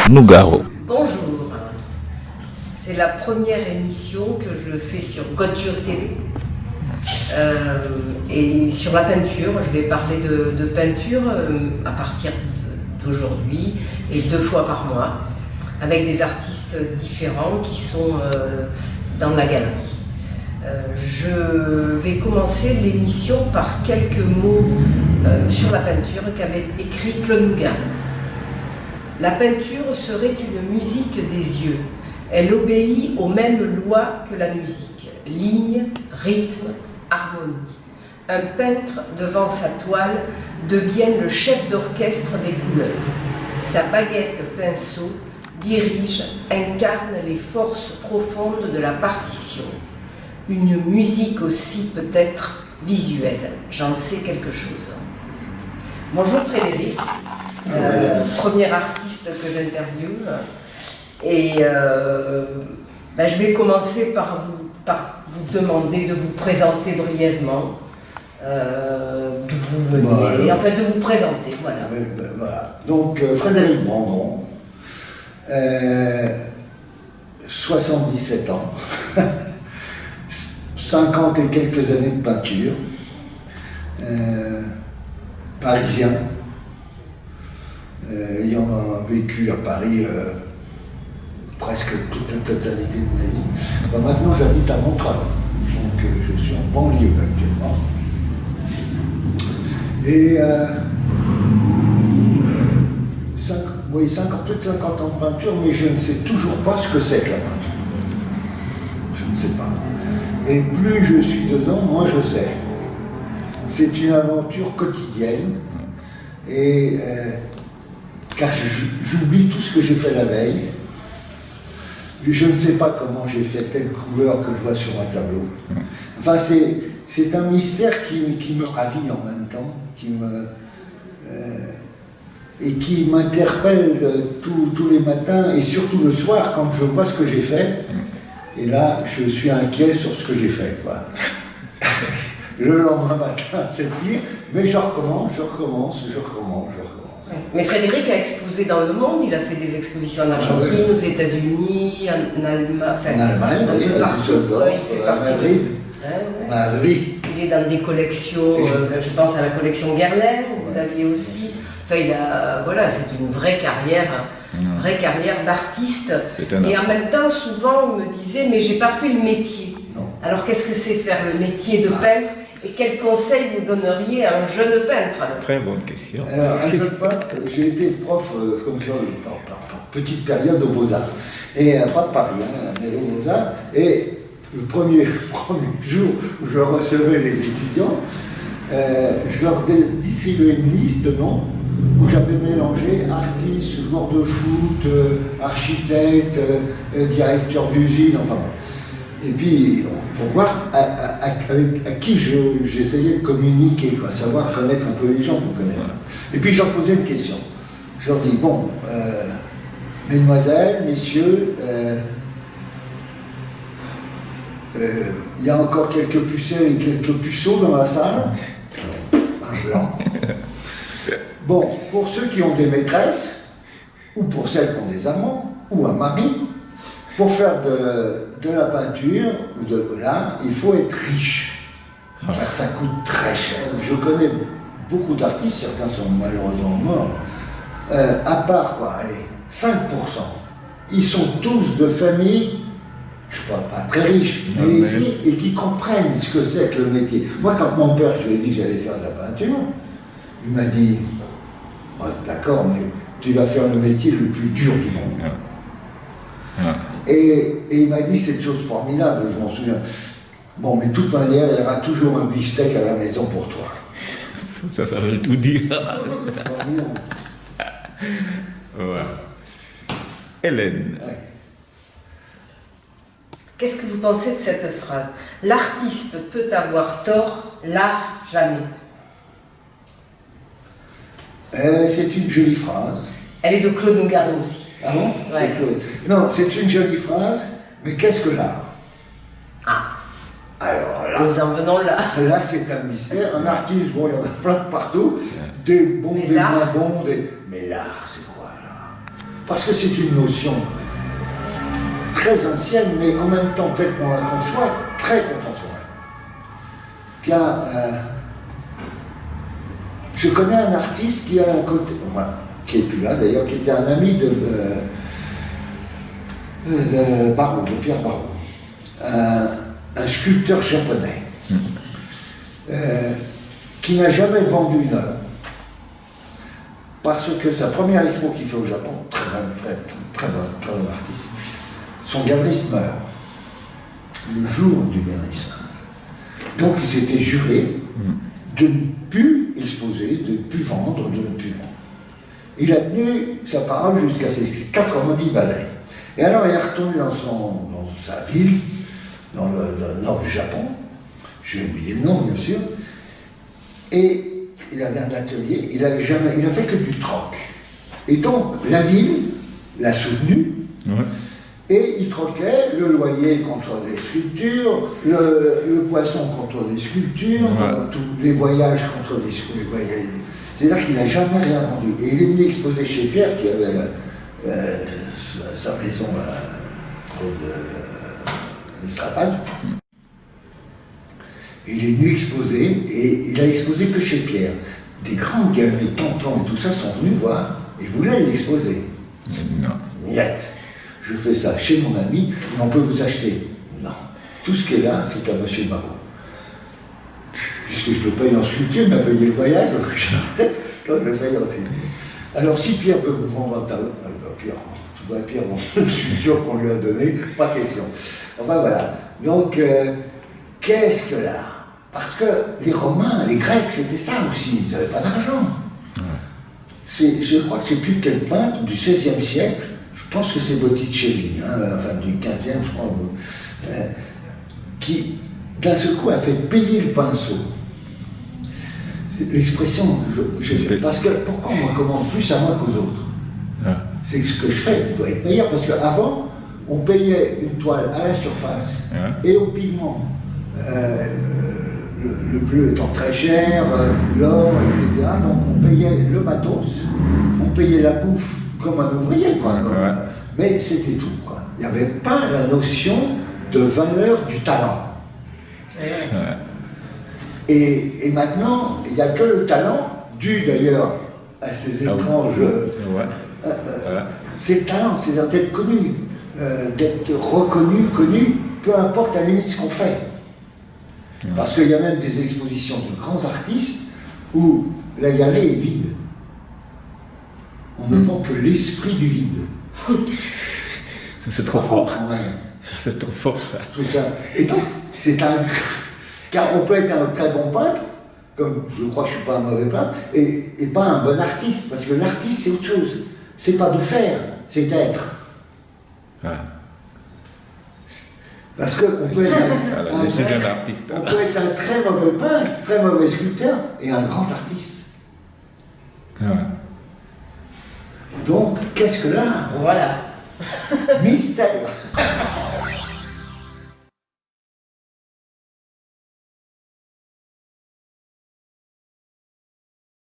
Nougaro. Bonjour, c'est la première émission que je fais sur Godjo TV et sur la peinture. Je vais parler de peinture à partir d'aujourd'hui et 2 fois par mois avec des artistes différents qui sont dans la galerie. Je vais commencer l'émission par quelques mots sur la peinture qu'avait écrit Claude Nougaro. La peinture serait une musique des yeux. Elle obéit aux mêmes lois que la musique. Ligne, rythme, harmonie. Un peintre devant sa toile devient le chef d'orchestre des couleurs. Sa baguette pinceau dirige, incarne les forces profondes de la partition. Une musique aussi peut-être visuelle. J'en sais quelque chose. Bonjour Frédéric, premier artiste que j'interviewe. Et je vais commencer par vous demander de vous présenter brièvement, d'où vous venez, en fait de vous présenter. Voilà. Voilà. Donc Frédéric Brandon, 77 ans. 50 et quelques années de peinture, parisien, ayant vécu à Paris presque toute la totalité de ma vie. Enfin, maintenant j'habite à Montreuil, donc je suis en banlieue actuellement. Et plus de 50 ans de peinture, mais je ne sais toujours pas ce que c'est que la peinture. Je ne sais pas. Et plus je suis dedans, moins je sais. C'est une aventure quotidienne, et car j'oublie tout ce que j'ai fait la veille. Je ne sais pas comment j'ai fait telle couleur que je vois sur un tableau. Enfin, c'est un mystère qui me ravit en même temps, et qui m'interpelle tous les matins, et surtout le soir quand je vois ce que j'ai fait. Et là, je suis inquiet sur ce que j'ai fait, quoi. Le lendemain matin, c'est pire, mais je recommence. Mais Frédéric a exposé dans le monde, il a fait des expositions en Argentine, aux États-Unis, en Allemagne, oui, partout. Il fait partie Madrid. Madrid. Il est dans des collections, je pense à la collection Guerlain, vous aviez aussi. Enfin, c'est une vraie carrière d'artiste. Et en même temps, souvent, on me disait, mais j'ai pas fait le métier. Non. Alors, qu'est-ce que c'est faire le métier de peintre? Et quel conseil vous donneriez à un jeune peintre? Très bonne question. Alors, un jeune peintre, j'ai été prof, comme ça, par petite période aux Beaux-Arts. Et pas de Paris, mais aux Beaux-Arts. Et le premier jour où je recevais les étudiants, je leur distribuais une liste de noms où j'avais mélangé artiste, joueur de foot, architecte, directeur d'usine, enfin bon. Et puis, pour voir à qui j'essayais de communiquer, quoi, savoir connaître un peu les gens pour connaître. Et puis, je leur posais une question. Je leur dis, bon, mesdemoiselles, messieurs, il y a encore quelques pucelles et quelques puceaux dans la salle. Un blanc. Bon, pour ceux qui ont des maîtresses, ou pour celles qui ont des amants, ou un mari, pour faire de la peinture ou de l'art, il faut être riche. Car ça coûte très cher. Je connais beaucoup d'artistes, certains sont malheureusement morts, à part, 5%. Ils sont tous de familles, je ne sais pas très riches, mais ici, et qui comprennent ce que c'est que le métier. Moi, quand mon père, je lui ai dit que j'allais faire de la peinture, il m'a dit, d'accord, mais tu vas faire le métier le plus dur du monde. Et il m'a dit cette chose formidable, je m'en souviens. Bon, mais de toute manière, il y aura toujours un beefsteak à la maison pour toi. Ça veut tout dire. Ouais. Hélène. Ouais. Qu'est-ce que vous pensez de cette phrase? L'artiste peut avoir tort, l'art jamais. C'est une jolie phrase. Elle est de Claude Nougaro aussi. Ah bon? Ouais. Non, c'est une jolie phrase, mais qu'est-ce que l'art? Ah, Alors là, nous en venons là. là c'est un mystère. Un artiste, bon, il y en a plein de partout, des bons, Mais des l'art? moins bons, mais l'art, c'est quoi l'art? parce que c'est une notion très ancienne, mais en même temps, telle qu'on la conçoit, très contemporaine. Car je connais un artiste qui a un côté, enfin, qui n'est plus là d'ailleurs, qui était un ami de Barrault, de Pierre Barrault, un sculpteur japonais, qui n'a jamais vendu une œuvre. Parce que sa première expo qu'il fait au Japon, très bon artiste, son galeriste meurt le jour du vernissage. Donc il s'était juré de ne plus exposer, de ne plus vendre, de ne plus vendre. Il a tenu sa parole jusqu'à ses 90 balais. Et alors il est retourné dans sa ville, dans le nord du Japon, j'ai oublié le nom bien sûr, et il avait un atelier, il a fait que du troc. Et donc la ville l'a soutenu, et il troquait le loyer contre des sculptures, le poisson contre des sculptures, tous les voyages contre des sculptures. C'est-à-dire qu'il n'a jamais rien vendu. Et il est venu exposer chez Pierre, qui avait sa maison de Strapage. Il est venu exposer, et il a exposé que chez Pierre. Des grandes galeries, Tampon et tout ça sont venus voir, et voulaient l'exposer. Non. Niet. Je fais ça chez mon ami, mais on peut vous acheter. Non. Tout ce qui est là, c'est à M. Barrault. Puisque je le paye en sculpture, il m'a payé le voyage, donc je le paye en sculpture. Alors si Pierre veut vous vendre un tableau, Pierre, tu vois Pierre, une sculpture qu'on lui a donnée, pas question. Enfin voilà. Donc, qu'est-ce que là? Parce que les Romains, les Grecs, c'était ça aussi, ils n'avaient pas d'argent. Je crois que c'est plus quel peintre du XVIe siècle, je pense que c'est Botticelli, enfin du XVe, je crois, qui d'un seul coup a fait payer le pinceau. C'est l'expression que j'ai fait. Parce que pourquoi on me commande plus à moi qu'aux autres? C'est ce que je fais, il doit être meilleur, parce qu'avant, on payait une toile à la surface et au pigment. Le bleu étant très cher, l'or, etc. Donc on payait le matos, on payait la bouffe comme un ouvrier, quoi. Mais c'était tout, quoi. Il n'y avait pas la notion de valeur du talent. Et maintenant, il n'y a que le talent, dû d'ailleurs à ces étranges... c'est le talent, c'est d'être connu, d'être reconnu, connu, peu importe à la limite ce qu'on fait. Parce qu'il y a même des expositions de grands artistes où la galerie est vide. On ne vend que l'esprit du vide. C'est trop fort. C'est trop fort ça. Et donc, c'est un... Car on peut être un très bon peintre, comme je crois que je ne suis pas un mauvais peintre, et pas un bon artiste. Parce que l'artiste, c'est autre chose. C'est pas de faire, c'est d'être. Parce qu'on peut être on peut être un très mauvais peintre, très mauvais sculpteur, et un grand artiste. Donc, qu'est-ce que l'art? Voilà. Mystère.